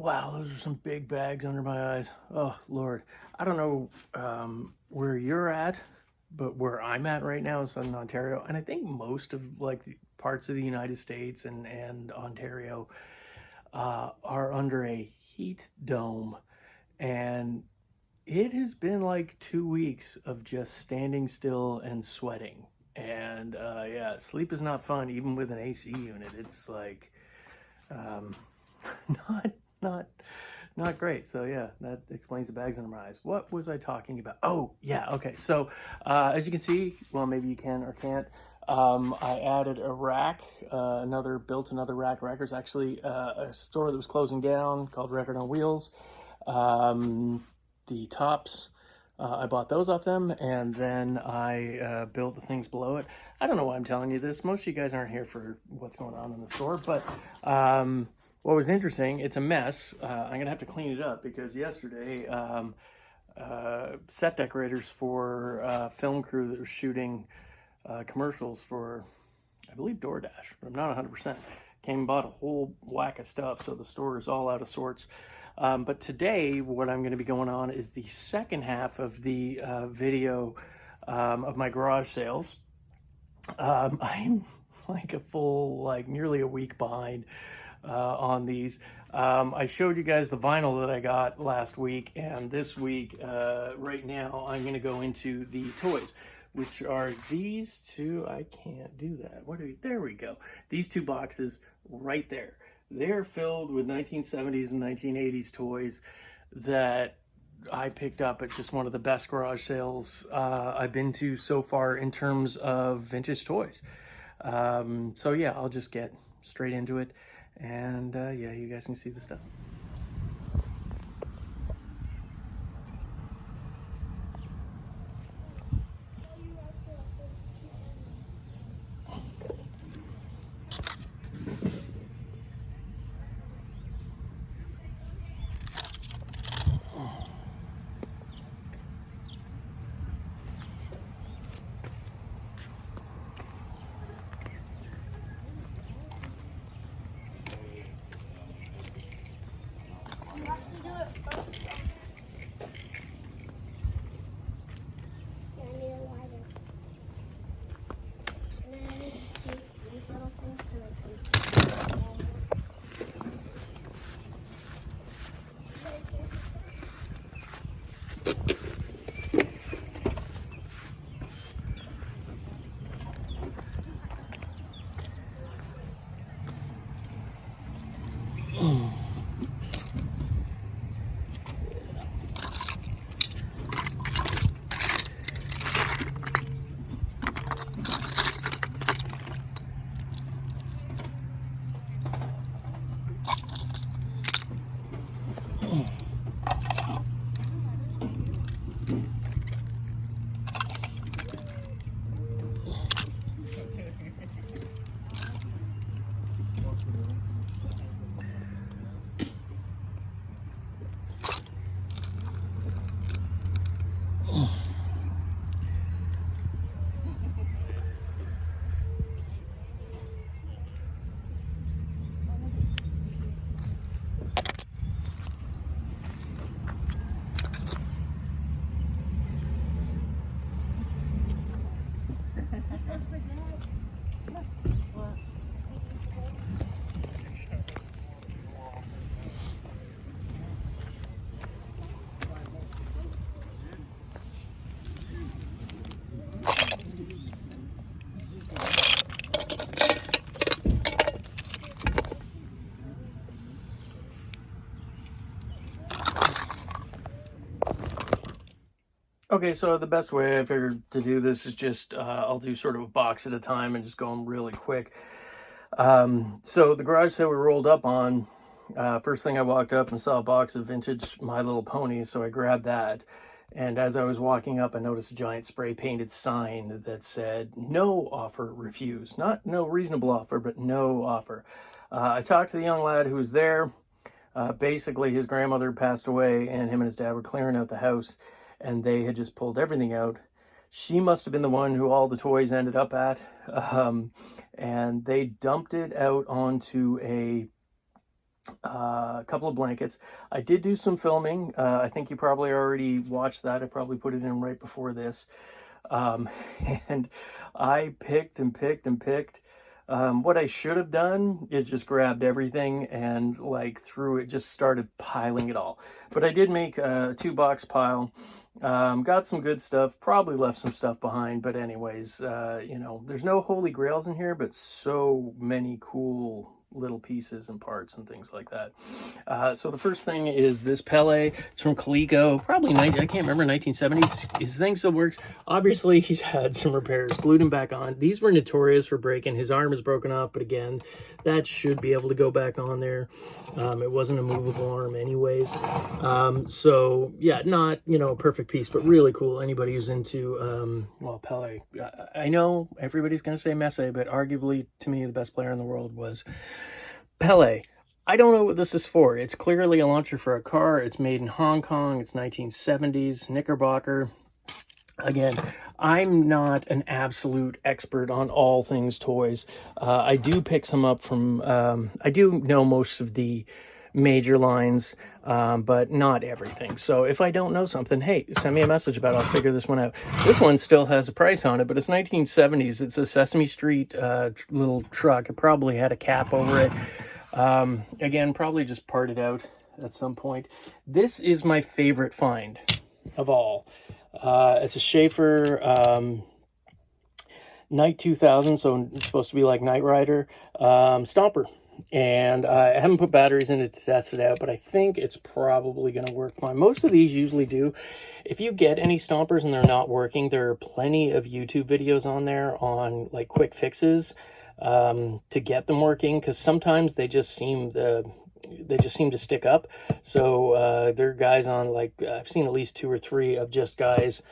Wow, those are some big bags under my eyes. Oh, Lord. I don't know where you're at, but where I'm at right now is Southern Ontario. And I think most of like the parts of the United States and Ontario are under a heat dome. And it has been like 2 weeks of just standing still and sweating. And yeah, sleep is not fun, even with an AC unit. It's like um, not not not great. So yeah, that explains the bags under my eyes. What was I talking about? Oh yeah, okay. So as you can see, well, maybe you can or can't. I added a rack, built another rack. Records actually a store that was closing down called Record on Wheels. The tops, I bought those off them, and then I built the things below it. I don't know why I'm telling you this. Most of you guys aren't here for what's going on in the store, but what was interesting, it's a mess. I'm gonna have to clean it up because yesterday, set decorators for film crew that was shooting commercials for, I believe, DoorDash, but I'm not 100%. Came and bought a whole whack of stuff, so the store is all out of sorts. But today, what I'm going to be going on is the second half of the video of my garage sales. I'm like nearly a week behind on these. I showed you guys the vinyl that I got last week, and this week, right now, I'm going to go into the toys, which are these two. I can't do that. There we go. These two boxes right there. They're filled with 1970s and 1980s toys that I picked up at just one of the best garage sales I've been to so far in terms of vintage toys. So yeah, I'll just get straight into it, and yeah, you guys can see the stuff. Okay, so the best way I figured to do this is just, I'll do sort of a box at a time and just go them really quick. So the garage sale we rolled up on, first thing I walked up and saw a box of vintage My Little Ponies, so I grabbed that. And as I was walking up, I noticed a giant spray painted sign that said, "No offer refused." Not no reasonable offer, but no offer. I talked to the young lad who was there. Basically, his grandmother passed away, and him and his dad were clearing out the house, and they had just pulled everything out. She must have been the one who all the toys ended up at, and they dumped it out onto a a couple of blankets. I did do some filming. I think you probably already watched that. I probably put it in right before this. And I picked and picked and picked. What I should have done is just grabbed everything and like threw it, just started piling it all. But I did make a 2-box pile. Got some good stuff, probably left some stuff behind, but anyways, you know, there's no holy grails in here, but so many cool little pieces and parts and things like that. So the first thing is this Pele. It's from Coleco, probably I can't remember, 1970s. His thing still works. Obviously, he's had some repairs, glued him back on. These were notorious for breaking. His arm is broken off, but again, that should be able to go back on there. It wasn't a movable arm anyways. So yeah, not, you know, a perfect piece, but really cool. Anybody who's into, well, Pele, I know everybody's going to say Messi, but arguably to me, the best player in the world was Pele. I don't know what this is for. It's clearly a launcher for a car. It's made in Hong Kong. It's 1970s, Knickerbocker. Again, I'm not an absolute expert on all things toys. I do pick some up from, I do know most of the major lines, but not everything. So if I don't know something, hey, send me a message about it. I'll figure this one out. This one still has a price on it, but it's 1970s. It's a Sesame Street little truck. It probably had a cap over it. Again, probably just parted out at some point. This is my favorite find of all. It's a Schaefer Night 2000, so it's supposed to be like Knight Rider Stomper. And I haven't put batteries in it to test it out, but I think it's probably going to work fine. Most of these usually do. If you get any Stompers and they're not working, there are plenty of YouTube videos on there on like quick fixes to get them working, because sometimes they just seem to stick up. So there are guys on, like, I've seen at least 2 or 3 of just guys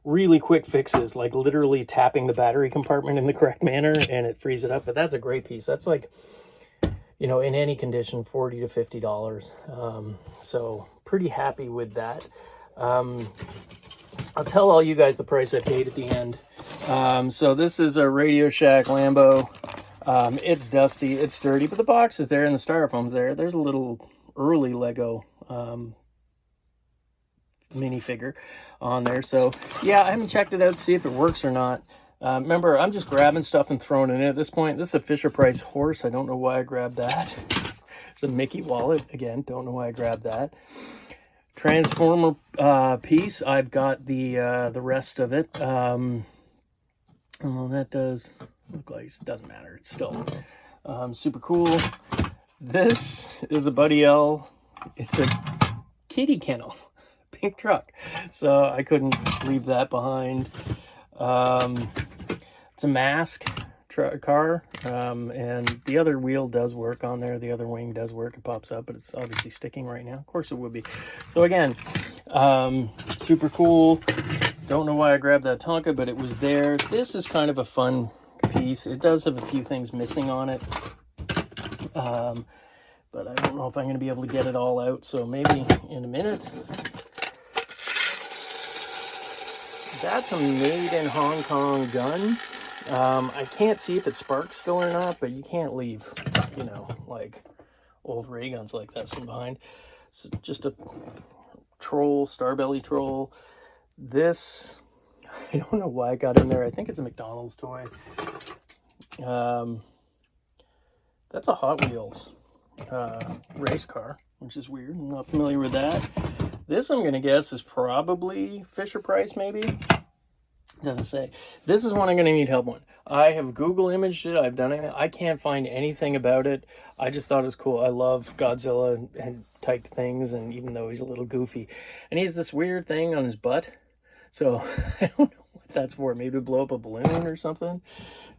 really quick fixes, like literally tapping the battery compartment in the correct manner and it frees it up. But that's a great piece. That's like, you know, in any condition, $40 to $50. So pretty happy with that. I'll tell all you guys the price I paid at the end. So this is a Radio Shack Lambo. It's dusty, it's dirty, but the box is there and the styrofoam's there. There's a little early Lego minifigure on there. So yeah, I haven't checked it out to see if it works or not. Remember, I'm just grabbing stuff and throwing it in at this point. This is a Fisher-Price horse. I don't know why I grabbed that. It's a Mickey wallet. Again, don't know why I grabbed that. Transformer piece. I've got the rest of it. Well, that does look like it doesn't matter. It's still super cool. This is a Buddy L. It's a kitty kennel, pink truck. So I couldn't leave that behind. It's a mask car, and the other wheel does work on there. The other wing does work. It pops up, but it's obviously sticking right now. Of course it would be. So again, super cool. Don't know why I grabbed that Tonka, but it was there. This is kind of a fun piece. It does have a few things missing on it, but I don't know if I'm going to be able to get it all out, so maybe in a minute. That's a made in Hong Kong gun. I can't see if it sparks still or not, but you can't leave, you know, like old ray guns like that from behind. It's just a troll, Starbelly troll. This, I don't know why I got in there. I think it's a McDonald's toy. That's a Hot Wheels race car, which is weird. I'm not familiar with that. This, I'm going to guess, is probably Fisher-Price, maybe. Doesn't say. This is one I'm going to need help on. I have Google imaged it. I've done it. I can't find anything about it. I just thought it was cool. I love Godzilla and typed things, and even though he's a little goofy. And he has this weird thing on his butt. So I don't know what that's for. Maybe to blow up a balloon or something.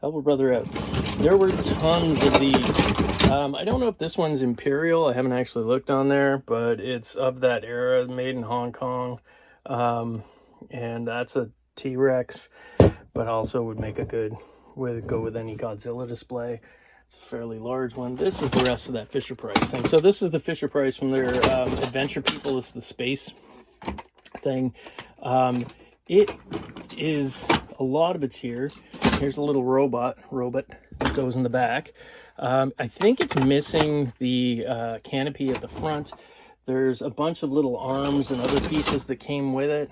Help a brother out. There were tons of these. I don't know if this one's Imperial. I haven't actually looked on there, but it's of that era, made in Hong Kong. And that's a T-Rex, but also would make a good go with any Godzilla display. It's a fairly large one. This is the rest of that Fisher-Price thing. So this is the Fisher-Price from their Adventure People. This is the space thing. It is, a lot of it's here. Here's a little robot. that goes in the back. I think it's missing the canopy at the front. There's a bunch of little arms and other pieces that came with it.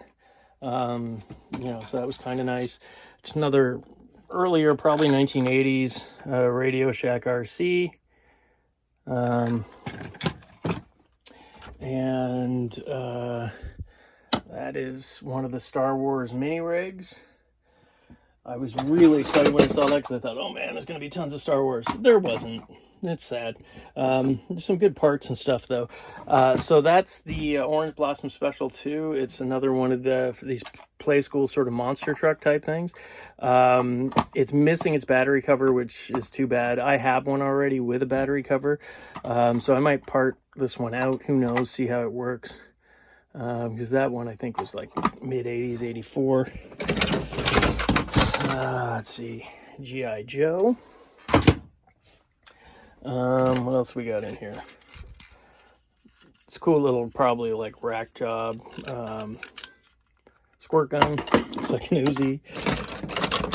You know, so that was kind of nice. Just another earlier, probably 1980s Radio Shack RC. That is one of the Star Wars mini rigs. I was really excited when I saw that because I thought, oh man, there's going to be tons of Star Wars. There wasn't. It's sad. There's some good parts and stuff though. So that's the Orange Blossom Special 2. It's another one of these play school sort of monster truck type things. It's missing its battery cover, which is too bad. I have one already with a battery cover. So I might part this one out. Who knows? See how it works. Because that one I think was like mid 80s, 84. Let's see, G.I. Joe. What else we got in here? It's a cool little, probably like rack job. Squirt gun. It's like an Uzi.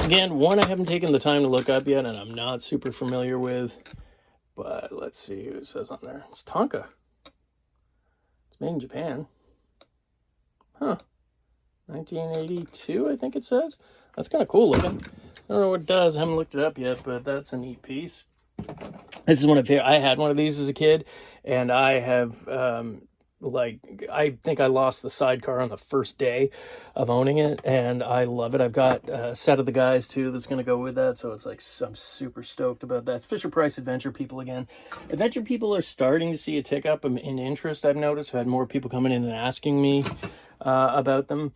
Again, one I haven't taken the time to look up yet, and I'm not super familiar with. But let's see who it says on there. It's Tonka. It's made in Japan. Huh. 1982, I think it says. That's kind of cool looking. I don't know what it does. I haven't looked it up yet, but that's a neat piece. This is one of I had one of these as a kid, and I have I think I lost the sidecar on the first day of owning it, and I love it. I've got a set of the guys too that's going to go with that, so it's like I'm super stoked about that. It's Fisher Price Adventure People again. Adventure People are starting to see a tick up in interest. I've noticed. I've had more people coming in and asking me about them.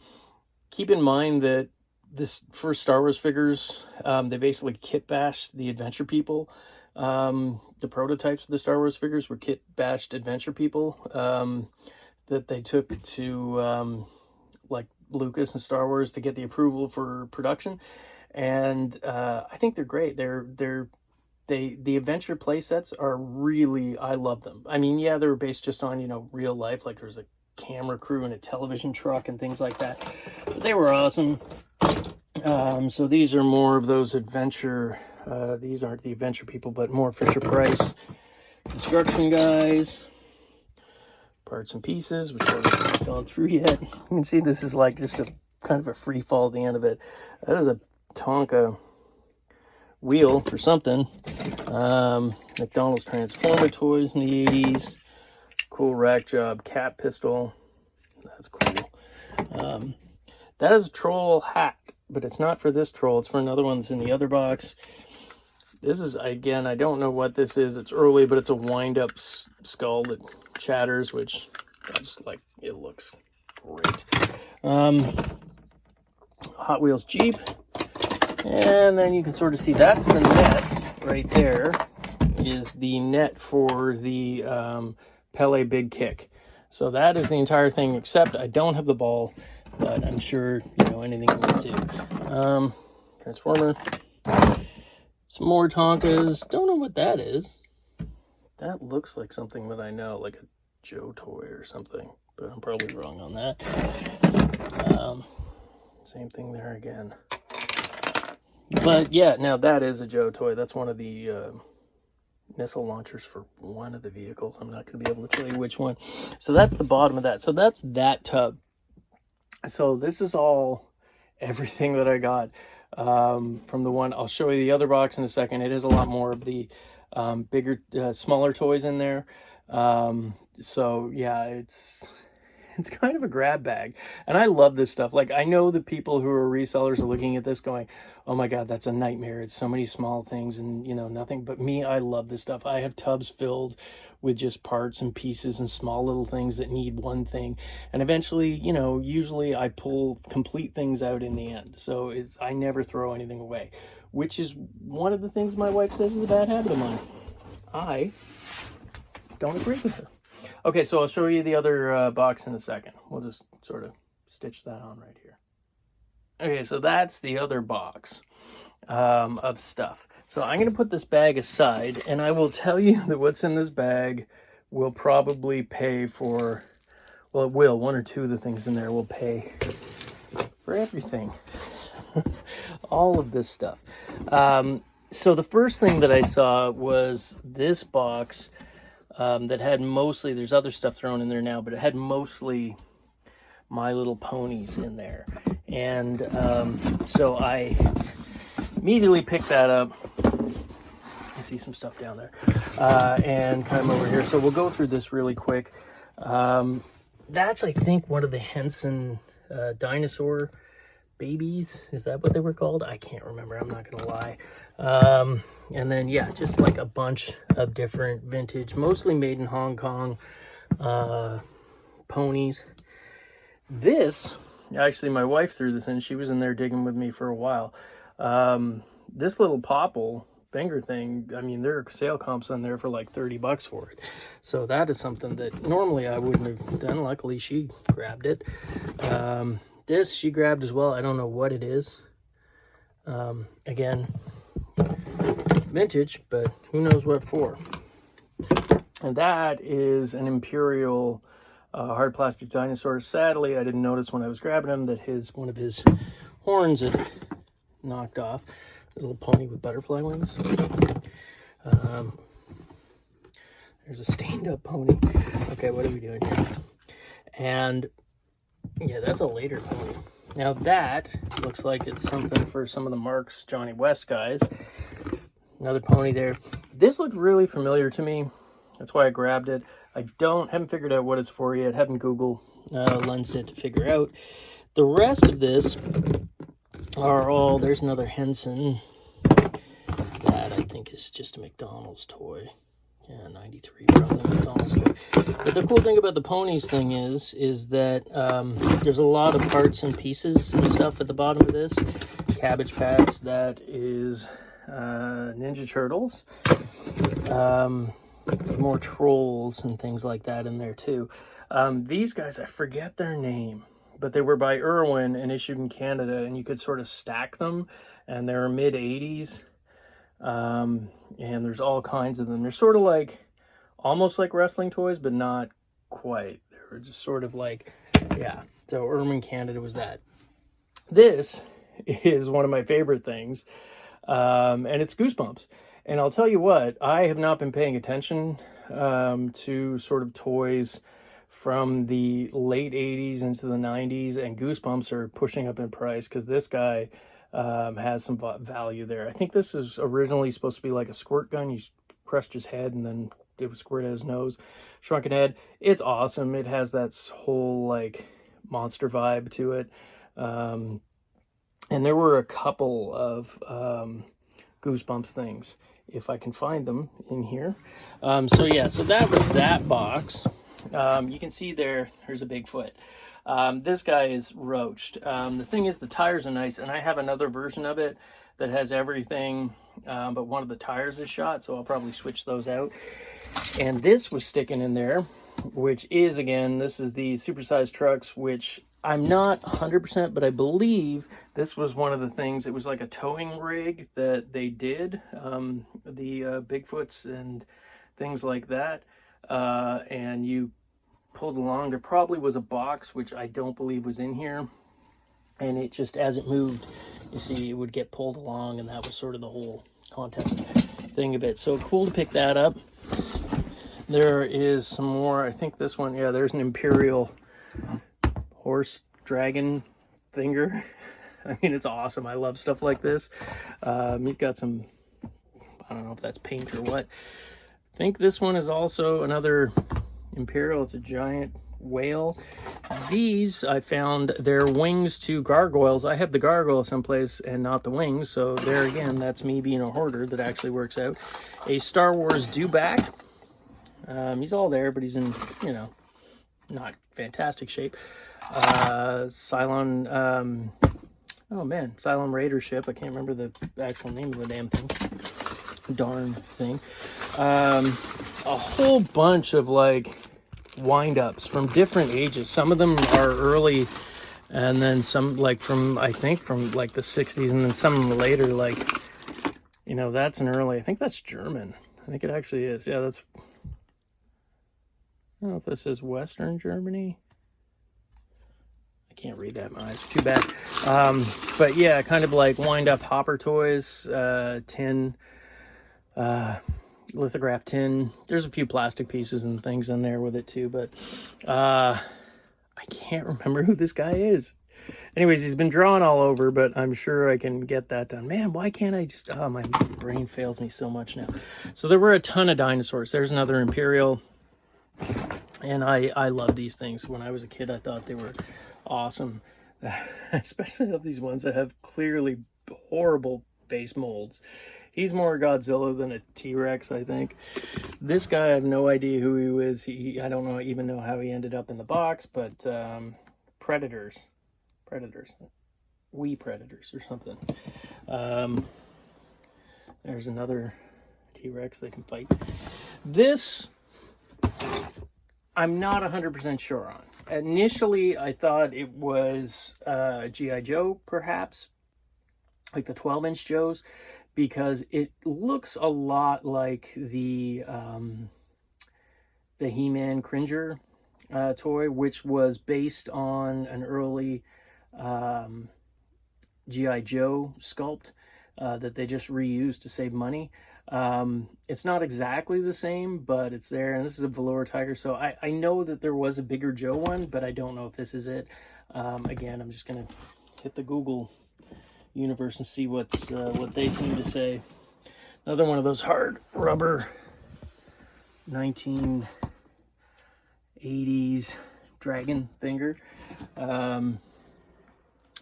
Keep in mind that this first Star Wars figures, they basically kit bashed the Adventure People. The prototypes of the Star Wars figures were kit bashed Adventure People that they took to like Lucas and Star Wars to get the approval for production, and I think they're great. The Adventure play sets are really, I love them. I mean, yeah, they were based just on, you know, real life, like there's a camera crew and a television truck and things like that, but they were awesome. So these are more of those adventure, these aren't the Adventure People, but more Fisher Price construction guys, parts and pieces, which I haven't gone through yet. You can see this is like just a kind of a free fall at the end of it. That is a Tonka wheel or something. McDonald's Transformer toys in the 80s. Cool rack job cat pistol. That's cool. That is a troll hat, but it's not for this troll. It's for another one that's in the other box. This is, again, I don't know what this is. It's early, but it's a wind-up skull that chatters, which I just like. It looks great. Hot Wheels Jeep. And then you can sort of see that's the net right there, is the net for the Pele Big Kick. So that is the entire thing, except I don't have the ball, but I'm sure, you know, anything will do. Transformer. Some more Tonkas. Don't know what that is. That looks like something that I know, like a Joe toy or something, but I'm probably wrong on that. Same thing there again. But yeah, now that is a Joe toy. That's one of the missile launchers for one of the vehicles. I'm not going to be able to tell you which one. So that's the bottom of that. So that's that tub. So this is all everything that I got from the one. I'll show you the other box in a second. It is a lot more of the bigger, smaller toys in there. So yeah, it's kind of a grab bag, and I love this stuff. Like, I know the people who are resellers are looking at this going, oh my god, that's a nightmare. It's so many small things and, you know, nothing. But me, I love this stuff. I have tubs filled with just parts and pieces and small little things that need one thing, and eventually, you know, usually I pull complete things out in the end. So I never throw anything away, which is one of the things my wife says is a bad habit of mine. I don't agree with her. Okay, so I'll show you the other box in a second. We'll just sort of stitch that on right here. Okay, so that's the other box of stuff. So I'm going to put this bag aside, and I will tell you that what's in this bag will probably pay for, well, it will. One or two of the things in there will pay for everything. All of this stuff. So the first thing that I saw was this box that had mostly, there's other stuff thrown in there now, but it had mostly My Little Ponies in there. And so I immediately picked that up. I see some stuff down there. And come over here. So we'll go through this really quick. That's, I think, one of the Henson dinosaur babies. Is that what they were called? I can't remember. I'm not going to lie. And then, yeah, just like a bunch of different vintage, mostly made in Hong Kong ponies. This, actually, my wife threw this in. She was in there digging with me for a while. This little popple finger thing, I mean, there are sale comps on there for like $30 for it. So that is something that normally I wouldn't have done. Luckily, she grabbed it. This she grabbed as well. I don't know what it is. Again, vintage, but who knows what for. And that is an Imperial hard plastic dinosaur. Sadly, I didn't notice when I was grabbing him that one of his horns had knocked off. There's a little pony with butterfly wings. There's a stained up pony. Okay, what are we doing here? And yeah, that's a later pony. Now that looks like it's something for some of the Marks Johnny West guys. Another pony there. This looked really familiar to me. That's why I grabbed it. I haven't figured out what it's for yet. Haven't Google lensed it to figure out. The rest of this are all, there's another Henson. That I think is just a McDonald's toy. Yeah, 93 probably McDonald's toy. But the cool thing about the ponies thing is that there's a lot of parts and pieces and stuff at the bottom of this. Cabbage Patch, that is Ninja Turtles. More trolls and things like that in there too. These guys, I forget their name, but they were by Irwin and issued in Canada, and you could sort of stack them, and they're mid 80s. And there's all kinds of them. They're sort of like, almost like wrestling toys, but not quite. They're just sort of like, yeah. So Irwin Canada was that. This is one of my favorite things, and it's Goosebumps. And I'll tell you what, I have not been paying attention to sort of toys from the late 80s into the 90s, and Goosebumps are pushing up in price because this guy has some value there. I think this is originally supposed to be like a squirt gun. You crushed his head and then it would squirt out his nose. Shrunken head. It's awesome. It has that whole like monster vibe to it. And there were a couple of Goosebumps things, if I can find them in here. So yeah, so that was that box. You can see there's a Bigfoot. This guy is roached. The thing is, the tires are nice, and I have another version of it that has everything, but one of the tires is shot, so I'll probably switch those out. And this was sticking in there, which is, again, this is the supersized trucks, which I'm not 100%, but I believe this was one of the things. It was like a towing rig that they did, the Bigfoots and things like that, and you pulled along. There probably was a box, which I don't believe was in here, and it just, as it moved, you see, it would get pulled along, and that was sort of the whole contest thing of it. So cool to pick that up. There is some more. I think this one, yeah, there's an Imperial horse dragon finger. I mean, it's awesome. I love stuff like this. He's got some, I don't know if that's paint or what. I think this one is also another Imperial. It's a giant whale. These, I found their wings to gargoyles. I have the gargoyle someplace and not the wings, so there again, that's me being a hoarder. That actually works out. A Star Wars dewback. He's all there, but he's in, you know, not fantastic shape. Cylon, oh man, Cylon Raider ship. I can't remember the actual name of the damn thing. Darn thing. A whole bunch of like wind-ups from different ages. Some of them are early, and then some like from, I think from like the 60s, and then some later, like, you know, that's an early, I think that's German. I think it actually is. Yeah, that's, I don't know if this is Western Germany. I can't read that. My eyes are too bad. But yeah, kind of like wind-up hopper toys, tin, lithograph tin. There's a few plastic pieces and things in there with it too, but I can't remember who this guy is. Anyways, he's been drawn all over, but I'm sure I can get that done. Man, why can't I just... Oh, my brain fails me so much now. So there were a ton of dinosaurs. There's another Imperial. And I love these things. When I was a kid, I thought they were awesome. Especially of these ones that have clearly horrible face molds. He's more Godzilla than a T-Rex, I think. This guy, I have no idea who he is. I don't even know how he ended up in the box, but Predators. Wee Predators or something. There's another T-Rex they can fight. This, I'm not 100% sure on. Initially, I thought it was G.I. Joe, perhaps, like the 12-inch Joes, because it looks a lot like the He-Man Cringer toy, which was based on an early G.I. Joe sculpt that they just reused to save money. It's not exactly the same, but it's there, and this is a velour tiger, so I know that there was a bigger Joe one, but I don't know if this is it. Again, I'm just gonna hit the Google universe and see what they seem to say. Another one of those hard rubber 1980s dragon finger.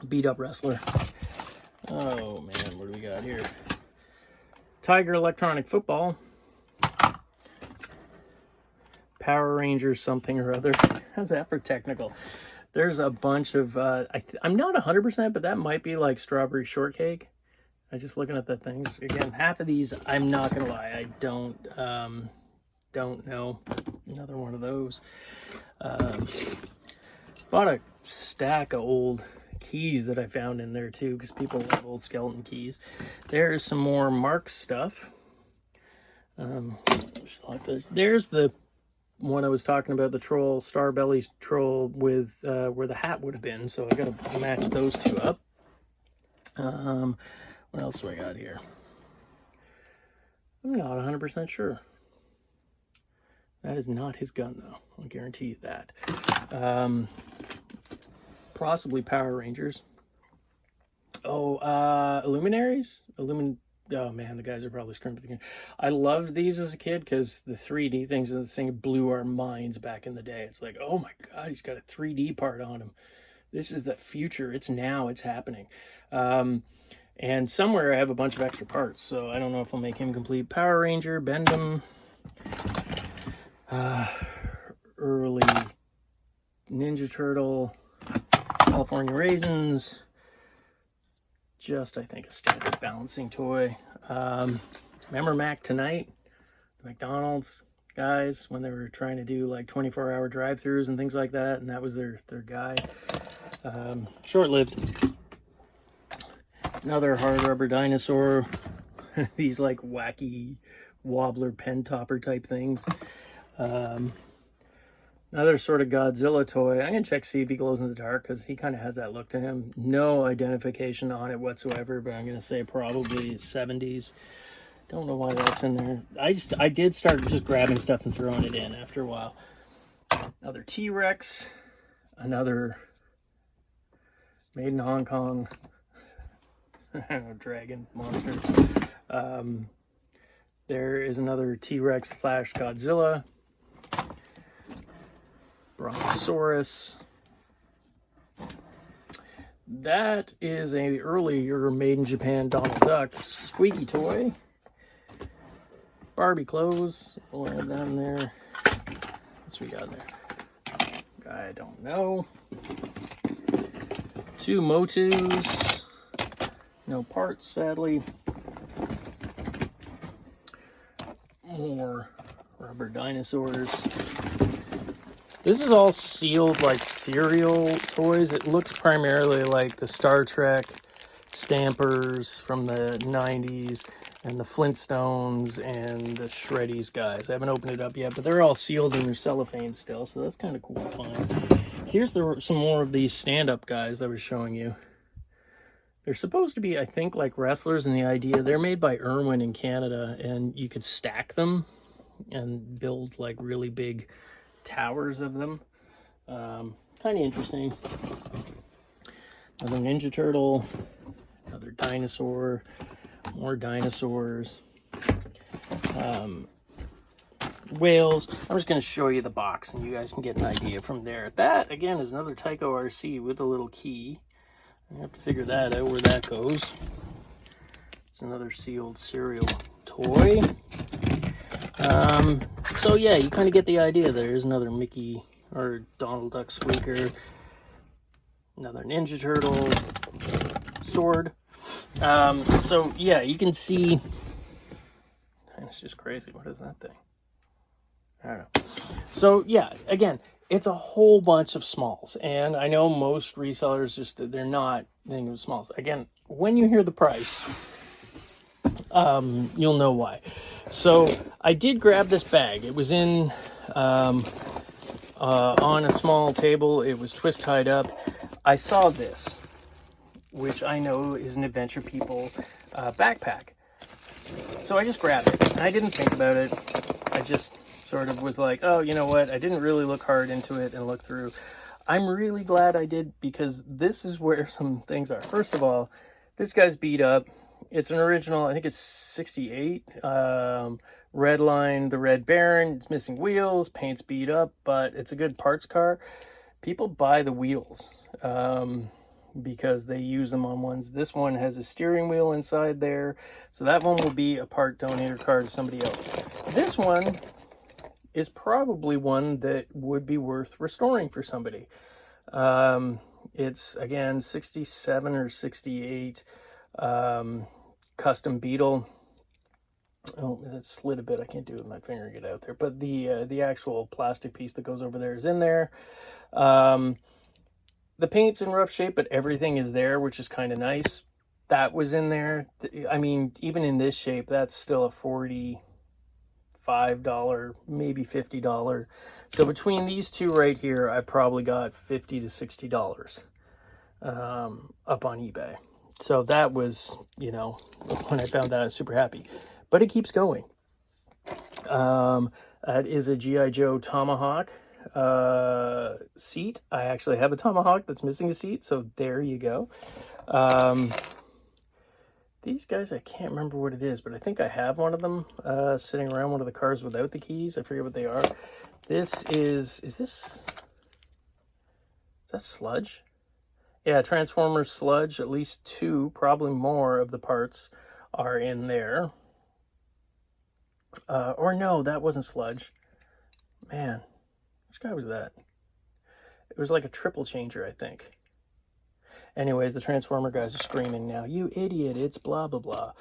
Beat up wrestler. Oh man, what do we got here? Tiger electronic football. Power Rangers something or other. How's that for technical? There's a bunch of I'm not 100%, but that might be like strawberry shortcake. I'm just looking at the things again. Half of these, I'm not gonna lie, I don't know. Another one of those. Bought a stack of old keys that I found in there too, because people love old skeleton keys. There's some more Mark stuff. There's the one I was talking about, the troll, Starbelly troll with where the hat would have been. So I gotta match those two up. What else do I got here? I'm not 100% sure. That is not his gun though, I'll guarantee you that. Possibly Power Rangers. Oh, Illuminaries? Oh man, the guys are probably scrimping again. I loved these as a kid because the 3D things in this thing blew our minds back in the day. It's like, oh my god, he's got a 3D part on him. This is the future. It's now. It's happening. And somewhere I have a bunch of extra parts, so I don't know if I'll make him complete. Power Ranger, Bendham. Early Ninja Turtle. California Raisins. Just, I think, a standard balancing toy. Remember Mac Tonight? The McDonald's guys, when they were trying to do like 24-hour drive-thrus and things like that, and that was their guy. Short-lived. Another hard rubber dinosaur. These like wacky wobbler pen topper type things. Another sort of Godzilla toy. I'm going to check, see if he glows in the dark, because he kind of has that look to him. No identification on it whatsoever, but I'm going to say probably 70s. Don't know why that's in there. I did start just grabbing stuff and throwing it in after a while. Another T-Rex. Another made in Hong Kong. Dragon monster. There is another T-Rex / Godzilla. Brontosaurus. That is a earlier made in Japan Donald Duck squeaky toy. Barbie clothes. We'll add that in there. What's we got in there? I don't know. 2 MOTUs. No parts, sadly. More rubber dinosaurs. This is all sealed like cereal toys. It looks primarily like the Star Trek Stompers from the 90s and the Flintstones and the Shreddies guys. I haven't opened it up yet, but they're all sealed in their cellophane still, so that's kind of cool. Fun. Here's some more of these stand-up guys I was showing you. They're supposed to be, I think, like wrestlers, and the idea, they're made by Irwin in Canada, and you could stack them and build like really big towers of them. Kind of interesting. Another Ninja Turtle, another dinosaur, more dinosaurs. Whales. I'm just going to show you the box and you guys can get an idea from there. That, again, is another Tyco RC with a little key. I have to figure that out, where that goes. It's another sealed cereal toy. So yeah, you kind of get the idea. There's another Mickey or Donald Duck squeaker. Another Ninja Turtle. Sword. So yeah, you can see... It's just crazy. What is that thing? I don't know. So yeah, again, it's a whole bunch of smalls, and I know most resellers they're not thinking of smalls. Again, when you hear the price, you'll know why. So I did grab this bag. It was in on a small table. It was twist tied up. I saw this, which I know is an Adventure People backpack. So I just grabbed it, and I didn't think about it. I just sort of was like, oh, you know what? I didn't really look hard into it and look through. I'm really glad I did, because this is where some things are. First of all, this guy's beat up. It's an original, I think it's 68. Red line, the Red Baron. It's missing wheels, paint's beat up, but it's a good parts car. People buy the wheels because they use them on ones. This one has a steering wheel inside there, so that one will be a part donator car to somebody else. This one is probably one that would be worth restoring for somebody. It's, again, 67 or 68 custom Beetle. Oh, that slid a bit. I can't do it with my finger and get out there. But the actual plastic piece that goes over there is in there. The paint's in rough shape, but everything is there, which is kind of nice. That was in there. I mean, even in this shape, that's still a $45, maybe $50. So between these two right here, I probably got $50 to $60 up on eBay. So that was, you know, when I found that, I was super happy. But it keeps going. That is a G.I. Joe Tomahawk seat. I actually have a Tomahawk that's missing a seat, so there you go. These guys, I can't remember what it is, but I think I have one of them sitting around one of the cars without the keys. I forget what they are. This is that sludge? Yeah, Transformers sludge. At least two, probably more of the parts are in there. Or no, that wasn't sludge. Man, which guy was that? It was like a triple changer, I think. Anyways, the Transformer guys are screaming now, you idiot, it's blah, blah, blah.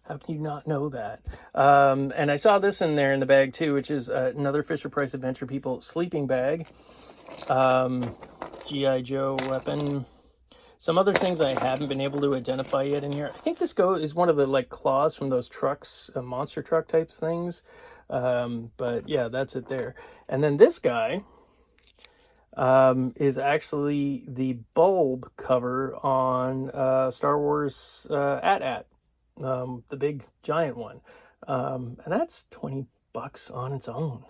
How can you not know that? And I saw this in there in the bag too, which is another Fisher-Price Adventure People sleeping bag. G.I. Joe weapon. Some other things I haven't been able to identify yet in here. I think this is one of the like claws from those trucks, monster truck types things. But yeah, that's it there. And then this guy is actually the bulb cover on Star Wars AT-AT, the big giant one. And that's $20 on its own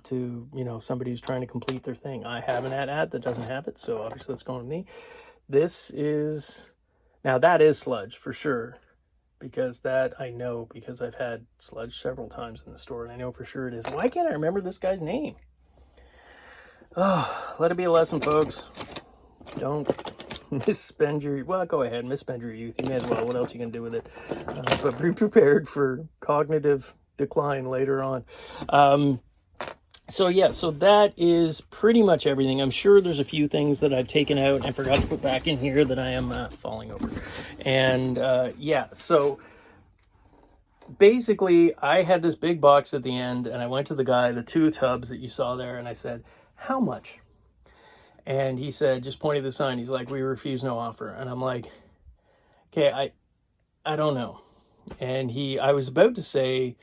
to, you know, somebody who's trying to complete their thing. I have an AT-AT that doesn't have it, so obviously it's going to me. This is, now that is sludge for sure, because that I know, because I've had sludge several times in the store, and I know for sure it is. Why can't I remember this guy's name? Oh, let it be a lesson, folks. Don't misspend your, well, go ahead, misspend your youth. You may as well. What else are you going to do with it? But be prepared for cognitive decline later on. So yeah, so that is pretty much everything. I'm sure there's a few things that I've taken out and forgot to put back in here that I am falling over. And yeah, so basically I had this big box at the end, and I went to the guy, the two tubs that you saw there, and I said, how much? And he said, just pointed the sign. He's like, we refuse no offer. And I'm like, okay, I don't know. And I was about to say,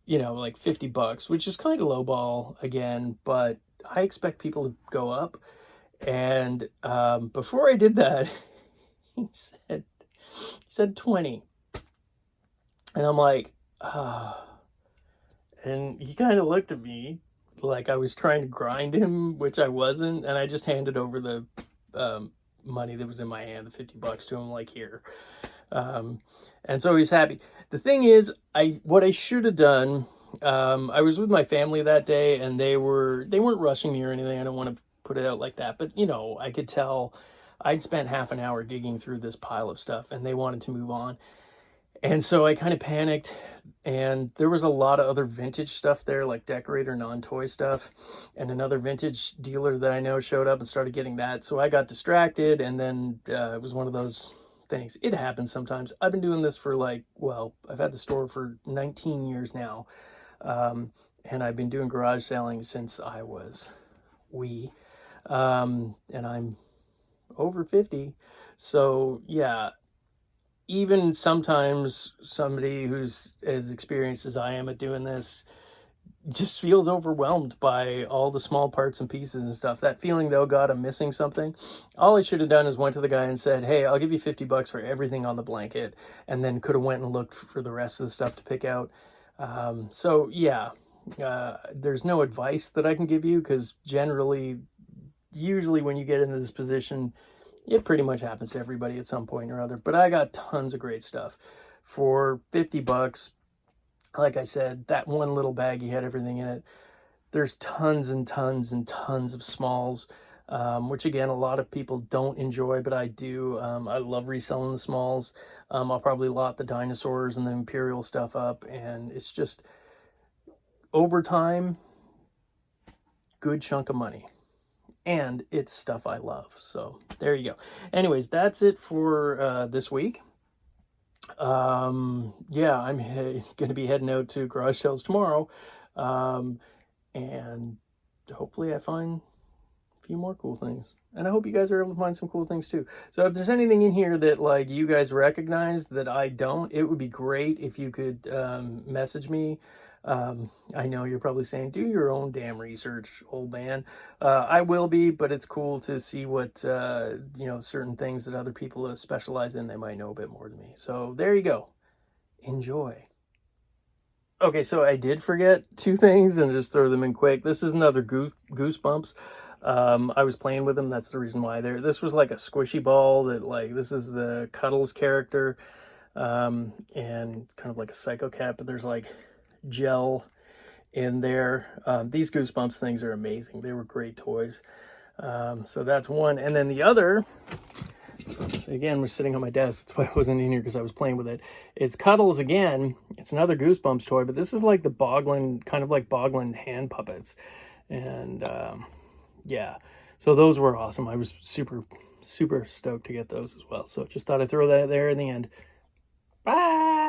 you know, like $50, which is kind of lowball again, but I expect people to go up. And before I did that, he said 20. And I'm like, and he kind of looked at me like I was trying to grind him, which I wasn't. And I just handed over the money that was in my hand, the $50 to him, like, here. And so he's happy. The thing is, what I should have done, I was with my family that day, and they weren't rushing me or anything. I don't want to put it out like that, but you know, I could tell I'd spent half an hour digging through this pile of stuff, and they wanted to move on. And so I kind of panicked, and there was a lot of other vintage stuff there, like decorator, non-toy stuff. And another vintage dealer that I know showed up and started getting that. So I got distracted, and then it was one of those things. It happens sometimes. I've been doing this for I've had the store for 19 years now. And I've been doing garage selling since I was wee. And I'm over 50. So yeah, even sometimes somebody who's as experienced as I am at doing this just feels overwhelmed by all the small parts and pieces and stuff. That feeling, though, God, I'm missing something. All I should have done is went to the guy and said, hey, I'll give you $50 for everything on the blanket, and then could have went and looked for the rest of the stuff to pick out. So yeah, there's no advice that I can give you, because usually when you get into this position, it pretty much happens to everybody at some point or other. But I got tons of great stuff for $50. Like I said, that one little baggie had everything in it. There's tons and tons and tons of smalls, which again, a lot of people don't enjoy, but I do. I love reselling the smalls. I'll probably lot the dinosaurs and the Imperial stuff up, and it's just, over time, good chunk of money. And it's stuff I love. So there you go. Anyways, that's it for this week. Yeah, I'm going to be heading out to garage sales tomorrow. And hopefully I find a few more cool things. And I hope you guys are able to find some cool things too. So if there's anything in here that you guys recognize that I don't, it would be great if you could message me. I know you're probably saying, do your own damn research, old man. I will be, but it's cool to see what, certain things that other people specialize in, they might know a bit more than me. So there you go. Enjoy. Okay, so I did forget two things and just throw them in quick. This is another Goosebumps. I was playing with them. That's the reason why this was like a squishy ball this is the Cuddles character, and kind of like a Psycho Cat, but there's gel in there. These Goosebumps things are amazing. They were great toys. So that's one. And then the other, again, was sitting on my desk. That's why I wasn't in here, because I was playing with it. It's Cuddles again. It's another Goosebumps toy, but this is like the Boglin, kind of like Boglin hand puppets. And yeah, so those were awesome. I was super, super stoked to get those as well. So just thought I'd throw that there in the end. Bye!